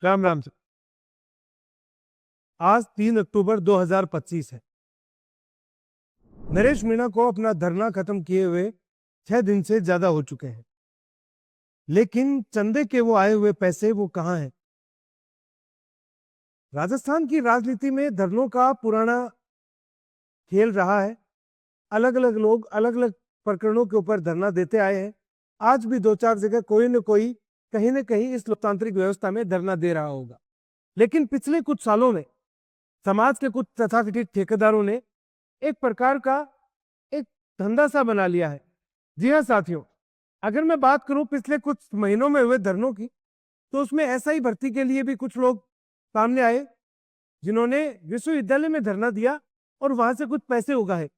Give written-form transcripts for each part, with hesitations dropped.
Ram Ram sir. आज 3 अक्टूबर 2025 है। नरेश मीणा को अपना धरना खत्म किए हुए 6 दिन से ज्यादा हो चुके हैं, लेकिन चंदे के वो आए हुए पैसे वो कहां हैं? राजस्थान की राजनीति में धरनों का पुराना खेल रहा है। अलग अलग लोग अलग अलग प्रकरणों के ऊपर धरना देते आए हैं। आज भी 2-4 जगह कोई न कोई कहीं न कहीं इस लोकतांत्रिक व्यवस्था में धरना दे रहा होगा। लेकिन पिछले कुछ सालों में समाज के कुछ तथाकथित ठेकेदारों ने एक प्रकार का एक धंधा सा बना लिया है। जी हाँ साथियों, अगर मैं बात करूं पिछले कुछ महीनों में हुए धरनों की, तो उसमें ऐसा ही भर्ती के लिए भी कुछ लोग सामने आए जिन्होंने विश्वविद्यालय में धरना दिया और वहां से कुछ पैसे उगाए।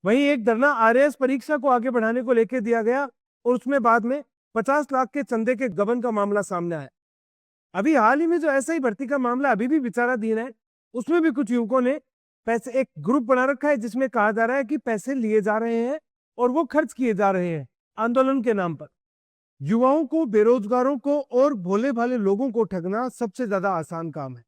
वहीं एक धरना आरएएस परीक्षा को आगे बढ़ाने को लेकर दिया गया और उसमें बाद में 50 लाख के चंदे के गबन का मामला सामने आया। अभी हाल ही में जो ऐसा ही भर्ती का मामला अभी भी विचाराधीन है, उसमें भी कुछ युवकों ने पैसे, एक ग्रुप बना रखा है जिसमें कहा जा रहा है कि पैसे लिए जा रहे हैं और वो खर्च किए जा रहे हैं आंदोलन के नाम पर। युवाओं को, बेरोजगारों को और भोले भाले लोगों को ठगना सबसे ज्यादा आसान काम है।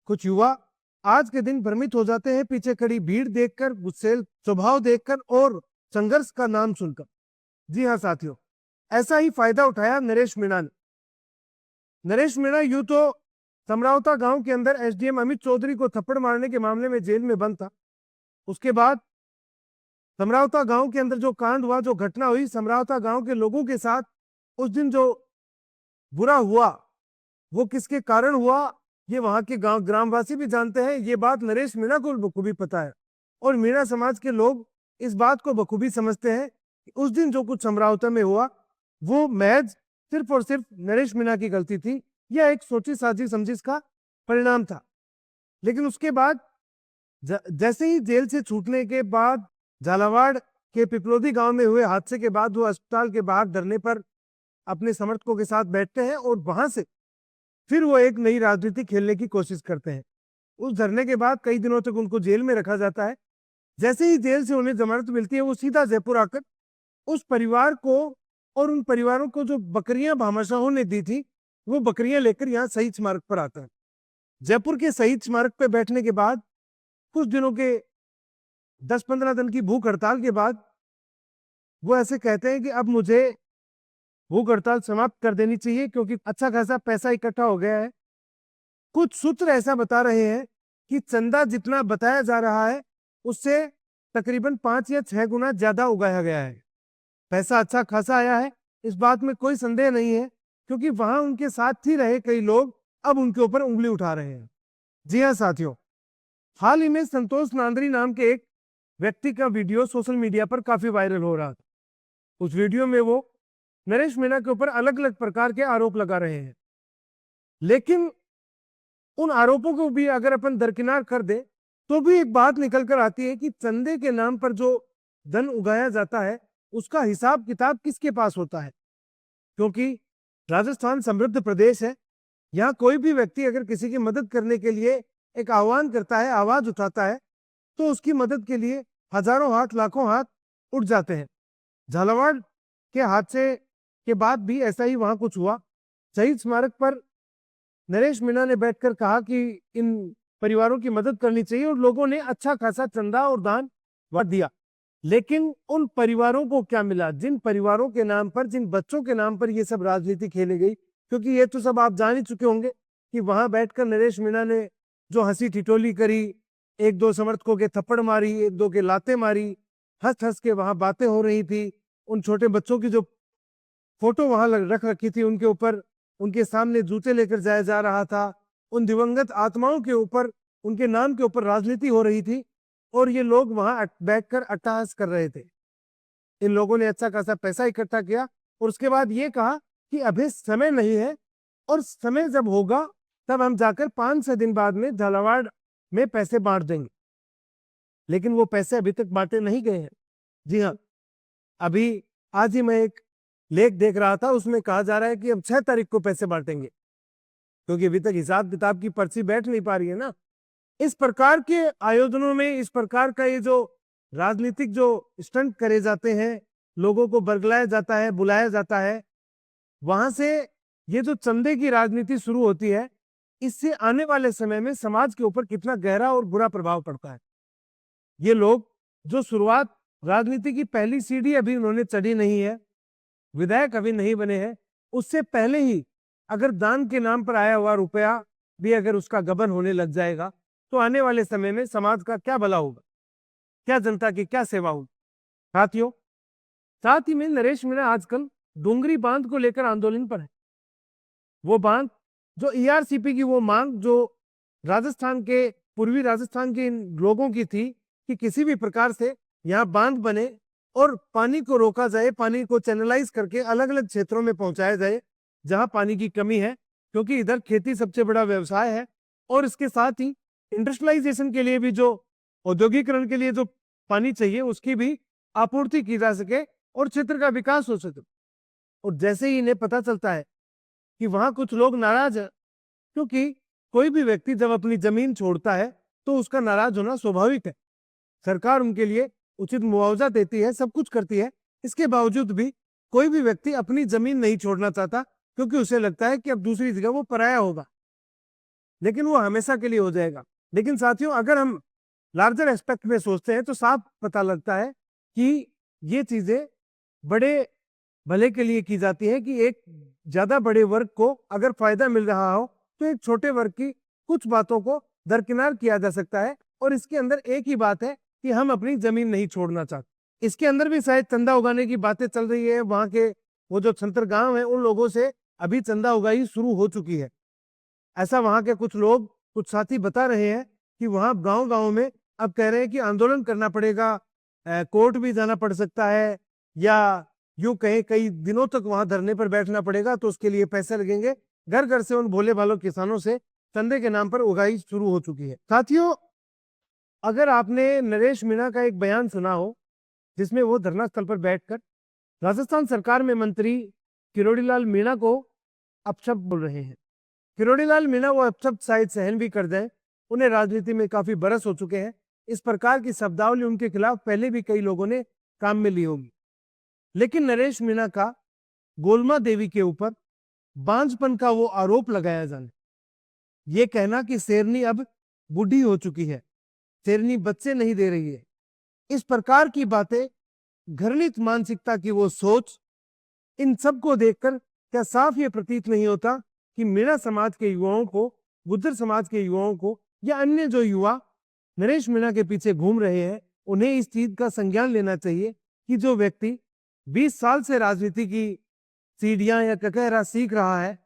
कुछ युवा आज के दिन भ्रमित हो जाते हैं पीछे खड़ी भीड़ देखकर, गुस्सेल स्वभाव देखकर और संघर्ष का नाम सुनकर। जी हाँ साथियों, ऐसा ही फायदा उठाया नरेश मीणा ने। नरेश मीणा यूं तो समरावता गांव के अंदर एसडीएम अमित चौधरी को थप्पड़ मारने के मामले में जेल में बंद था। उसके बाद समरावता गांव के अंदर जो कांड हुआ, जो घटना हुई समरावता गांव के लोगों के साथ, उस दिन जो बुरा हुआ वो किसके कारण हुआ, ये वहां के गांव ग्रामवासी भी जानते हैं। ये बात नरेश मीणा को बखूबी पता है और मीणा समाज के लोग इस बात को बखूबी समझते हैं कि उस दिन जो कुछ समरावता में हुआ वो महज सिर्फ और सिर्फ नरेश मीणा की गलती थी। यह एक सोची साजी समझिश का परिणाम था। लेकिन उसके बाद जैसे ही जेल से छूटने के बाद झालावाड़ के पिपलोदी गांव में हुए हादसे के बाद वो अस्पताल के बाहर धरने पर अपने समर्थकों के साथ बैठते हैं और वहां से फिर वो एक नई राजनीति खेलने की कोशिश करते हैं। उस धरने के बाद कई दिनों तक उनको जेल में रखा जाता है। जैसे ही जेल से उन्हें जमानत मिलती है, वो सीधा जयपुर आकर उस परिवार को और उन परिवारों को जो बकरियां भामाशाहों ने दी थी, वो बकरियां लेकर यहाँ शहीद स्मारक पर आता है। जयपुर के शहीद स्मारक पर बैठने के बाद कुछ दिनों के 10-15 दिन की भूख हड़ताल के बाद वो ऐसे कहते हैं कि अब मुझे भूख हड़ताल समाप्त कर देनी चाहिए क्योंकि अच्छा खासा पैसा इकट्ठा हो गया है। कुछ सूत्र ऐसा बता रहे हैं कि चंदा जितना बताया जा रहा है उससे तकरीबन 5 या 6 गुना ज्यादा उगाया गया है। पैसा अच्छा खासा आया है, इस बात में कोई संदेह नहीं है, क्योंकि वहां उनके साथ ही रहे कई लोग अब उनके ऊपर उंगली उठा रहे हैं। जी हाँ साथियों, हाल ही में संतोष नांदरी नाम के एक व्यक्ति का वीडियो सोशल मीडिया पर काफी वायरल हो रहा था। उस वीडियो में वो नरेश मीणा के ऊपर अलग अलग प्रकार के आरोप लगा रहे हैं, लेकिन उन आरोपों को भी अगर अपन दरकिनार कर दे तो भी एक बात निकल कर आती है कि चंदे के नाम पर जो धन उगाया जाता है उसका हिसाब किताब किसके पास होता है। क्योंकि राजस्थान समृद्ध प्रदेश है, यहाँ कोई भी व्यक्ति अगर किसी की मदद करने के लिए एक आह्वान करता है, आवाज उठाता है, तो उसकी मदद के लिए हजारों हाथ, लाखों हाथ उठ जाते हैं। झालावाड़ के हादसे के बाद भी ऐसा ही वहां कुछ हुआ। शहीद स्मारक पर नरेश मीणा ने बैठकर कहा कि इन परिवारों की मदद करनी चाहिए और लोगों ने अच्छा खासा चंदा और दान दिया। लेकिन उन परिवारों को क्या मिला, जिन परिवारों के नाम पर, जिन बच्चों के नाम पर ये सब राजनीति खेली गई? क्योंकि ये तो सब आप जान ही चुके होंगे कि वहां बैठकर नरेश मीणा ने जो हंसी ठिठोली करी, 1-2 समर्थकों के थप्पड़ मारी, 1-2 के लाते मारी, हंस हंस के वहां बातें हो रही थी। उन छोटे बच्चों की जो फोटो वहां रख रखी थी, उनके ऊपर, उनके सामने जूते लेकर जाया जा रहा था। उन दिवंगत आत्माओं के ऊपर, उनके नाम के ऊपर राजनीति हो रही थी और ये लोग वहां बैठकर अट्टहास कर रहे थे। इन लोगों ने अच्छा खासा पैसा इकट्ठा किया और उसके बाद ये कहा कि अभी समय नहीं है और समय जब होगा तब हम जाकर 5-6 दिन बाद में झालावाड़ में पैसे बांट देंगे। लेकिन वो पैसे अभी तक बांटे नहीं गए हैं। जी हाँ, अभी आज ही मैं एक लेख देख रहा था, उसमें कहा जा रहा है कि अब 6 तारीख को पैसे बांटेंगे, क्योंकि अभी तक हिसाब किताब की पर्ची बैठ नहीं पा रही है ना। इस प्रकार के आयोजनों में, इस प्रकार का ये जो राजनीतिक जो स्टंट करे जाते हैं, लोगों को बरगलाया जाता है, बुलाया जाता है, वहां से ये जो चंदे की राजनीति शुरू होती है, इससे आने वाले समय में समाज के ऊपर कितना गहरा और बुरा प्रभाव पड़ता है। ये लोग जो शुरुआत राजनीति की पहली सीढ़ी अभी उन्होंने चढ़ी नहीं है, विधायक अभी नहीं बने हैं, उससे पहले ही अगर दान के नाम पर आया हुआ रुपया भी अगर उसका गबन होने लग जाएगा, तो आने वाले समय में समाज का क्या भला होगा, क्या जनता की क्या सेवा होगी। साथियों, साथ ही में नरेश मीणा आजकल डोंगरी बांध को लेकर आंदोलन पर है। वो बांध जो ईआरसीपी की वो मांग जो राजस्थान के पूर्वी राजस्थान के इन लोगों की थी कि किसी भी प्रकार से यहाँ बांध बने और पानी को रोका जाए, पानी को चैनलाइज करके अलग अलग क्षेत्रों में पहुंचाया जाए जहां पानी की कमी है, क्योंकि इधर खेती सबसे बड़ा व्यवसाय है और इसके साथ ही इंडस्ट्रियलाइजेशन के लिए भी जो औद्योगिकरण के लिए जो पानी चाहिए उसकी भी आपूर्ति की जा सके और क्षेत्र का विकास हो सके। और जैसे ही इन्हें पता चलता है कि वहां कुछ लोग नाराज हैं, क्योंकि कोई भी व्यक्ति जब अपनी जमीन छोड़ता है तो उसका नाराज होना स्वाभाविक है। सरकार उनके लिए उचित मुआवजा देती है, सब कुछ करती है, इसके बावजूद भी कोई भी व्यक्ति अपनी जमीन नहीं छोड़ना चाहता, क्योंकि उसे लगता है कि अब दूसरी जगह वो पराया होगा, लेकिन वो हमेशा के लिए हो जाएगा। लेकिन साथियों, अगर हम लार्जर एस्पेक्ट में सोचते हैं तो साफ पता लगता है कि ये चीजें बड़े भले के लिए की जाती है कि एक ज्यादा बड़े वर्ग को अगर फायदा मिल रहा हो तो एक छोटे वर्ग की कुछ बातों को दरकिनार किया जा सकता है। और इसके अंदर एक ही बात है कि हम अपनी जमीन नहीं छोड़ना चाहते। इसके अंदर भी शायद चंदा उगाने की बातें चल रही है। वहां के वो जो छंतर गांव है उन लोगों से अभी चंदा उगाई शुरू हो चुकी है, ऐसा वहां के कुछ लोग कुछ साथी बता रहे हैं कि वहां गांव गांव में अब कह रहे हैं कि आंदोलन करना पड़ेगा, कोर्ट भी जाना पड़ सकता है, या यूं कहें कई दिनों तक वहां धरने पर बैठना पड़ेगा, तो उसके लिए पैसे लगेंगे। घर घर से उन भोले भालों किसानों से चंदे के नाम पर उगाई शुरू हो चुकी है। साथियों, अगर आपने नरेश मीणा का एक बयान सुना हो जिसमें वो धरना स्थल पर बैठकर राजस्थान सरकार में मंत्री किरोड़ीलाल मीणा को अपशब्द बोल रहे हैं। किरोड़ीलाल मीणा वो अपशब्द शायद सहन भी कर दें, उन्हें राजनीति में काफी बरस हो चुके हैं। इस प्रकार की शब्दावली उनके खिलाफ पहले भी कई लोगों ने काम में ली होगी, लेकिन नरेश मीणा का गोलमा देवी के ऊपर बांझपन का वो आरोप लगाया जाने, ये कहना कि शेरनी अब बूढ़ी हो चुकी है, शेरनी बच्चे नहीं दे रही है, इस प्रकार की बातें, घृणित मानसिकता की वो सोच, इन सब को देखकर क्या साफ ये प्रतीत नहीं होता कि मीणा समाज के युवाओं को, गुर्जर समाज के युवाओं को, या अन्य जो युवा नरेश मीणा के पीछे घूम रहे हैं, उन्हें इस चीज का संज्ञान लेना चाहिए कि जो व्यक्ति 20 साल से राजनीति की सीढ़ियां या ककहरा सीख रहा है,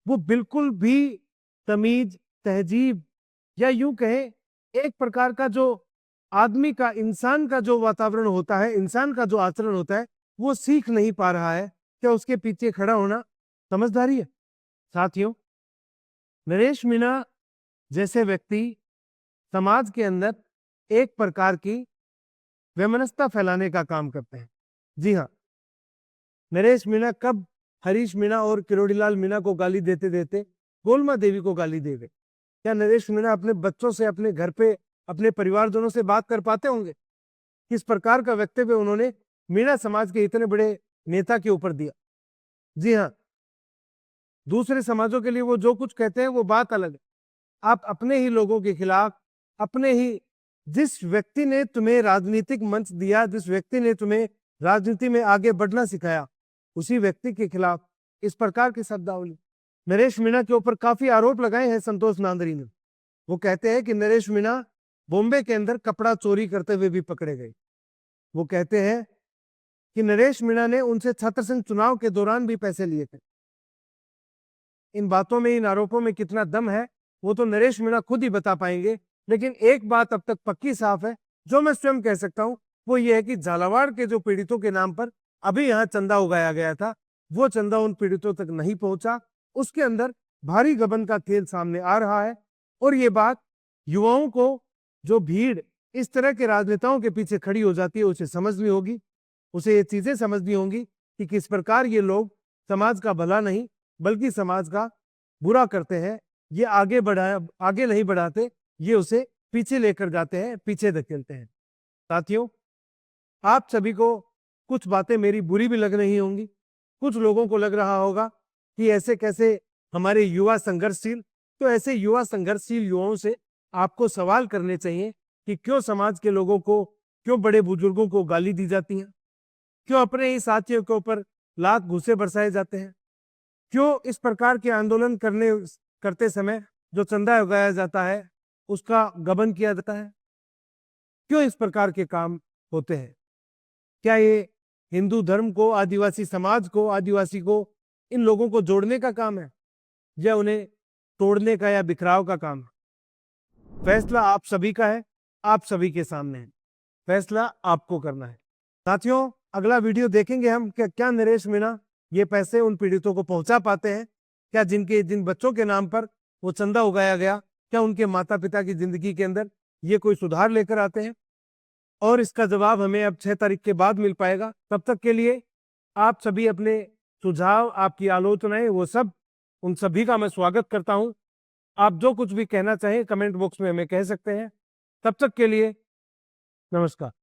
वो बिल्कुल भी तमीज, तहजीब, या यूं कहें एक प्रकार का जो आदमी का, इंसान का जो वातावरण होता है, इंसान का जो आचरण होता है, वो सीख नहीं पा रहा है। क्या उसके पीछे खड़ा होना समझदारी है? साथियों, नरेश मीणा जैसे व्यक्ति समाज के अंदर एक प्रकार की वैमनस्यता फैलाने का काम करते हैं। जी हाँ, नरेश मीणा कब हरीश मीणा और किरोड़ीलाल मीणा को गाली देते देते गोलमा देवी को गाली दे गए। क्या नरेश मीणा अपने बच्चों से, अपने घर पे, अपने परिवारजनों से बात कर पाते होंगे? किस प्रकार का वक्तव्य उन्होंने मीणा समाज के इतने बड़े नेता के ऊपर दिया। जी हाँ, दूसरे समाजों के लिए वो जो कुछ कहते हैं वो बात अलग है। आप अपने ही लोगों के खिलाफ, अपने ही, जिस व्यक्ति ने तुम्हें राजनीतिक मंच दिया, जिस व्यक्ति ने तुम्हें राजनीति में आगे बढ़ना सिखाया, उसी व्यक्ति के खिलाफ इस प्रकार की शब्दावली। नरेश मीणा के ऊपर काफी आरोप लगाए हैं संतोष नांदरी ने। वो कहते हैं कि नरेश मीणा बॉम्बे के अंदर कपड़ा चोरी करते हुए भी पकड़े गए। वो कहते हैं कि नरेश मीणा ने उनसे छात्र संघ चुनाव के दौरान भी पैसे लिए थे। इन बातों में, इन आरोपों में कितना दम है वो तो नरेश मीणा खुद ही बता पाएंगे, लेकिन एक बात अब तक पक्की साफ है, जो मैं स्वयं कह सकता हूं, वो ये है कि झालावाड़ के जो पीड़ितों के नाम पर अभी यहाँ चंदा उगाया गया था, वो चंदा उन पीड़ितों तक नहीं पहुंचा। उसके अंदर भारी गबन का खेल सामने आ रहा है। और ये बात युवाओं को, जो भीड़ इस तरह के राजनेताओं के पीछे खड़ी हो जाती है, उसे समझनी होगी, उसे ये चीजें समझनी होंगी कि किस प्रकार ये लोग समाज का भला नहीं बल्कि समाज का बुरा करते हैं। ये आगे नहीं बढ़ाते, ये उसे पीछे लेकर जाते हैं, पीछे धकेलते हैं। साथियों, आप सभी को कुछ बातें मेरी बुरी भी लग रही होंगी, कुछ लोगों को लग रहा होगा कि ऐसे कैसे हमारे युवा संघर्षशील, तो ऐसे युवा संघर्षशील युवाओं से आपको सवाल करने चाहिए कि क्यों समाज के लोगों को, क्यों बड़े बुजुर्गों को गाली दी जाती है, क्यों अपने ही साथियों के ऊपर लात घूंसे बरसाए जाते हैं, क्यों इस प्रकार के आंदोलन करते समय जो चंदा उगाया जाता है उसका गबन किया जाता है, क्यों इस प्रकार के काम होते हैं। क्या ये हिंदू धर्म को, आदिवासी समाज को, आदिवासी को, इन लोगों को जोड़ने का काम है या उन्हें तोड़ने का या बिखराव का काम है? फैसला आप सभी का है, आप सभी के सामने है, फैसला आपको करना है। साथियों, अगला वीडियो देखेंगे हम कि क्या नरेश मीणा ये पैसे उन पीड़ितों को पहुंचा पाते हैं, क्या जिन बच्चों के नाम पर वो चंदा उगाया गया, क्या उनके माता पिता की जिंदगी के अंदर ये कोई सुधार लेकर आते हैं। और इसका जवाब हमें अब 6 तारीख के बाद मिल पाएगा। तब तक के लिए आप सभी अपने सुझाव, आपकी आलोचनाएं, वो सब, उन सभी का मैं स्वागत करता हूं। आप जो कुछ भी कहना चाहें कमेंट बॉक्स में हमें कह सकते हैं। तब तक के लिए नमस्कार।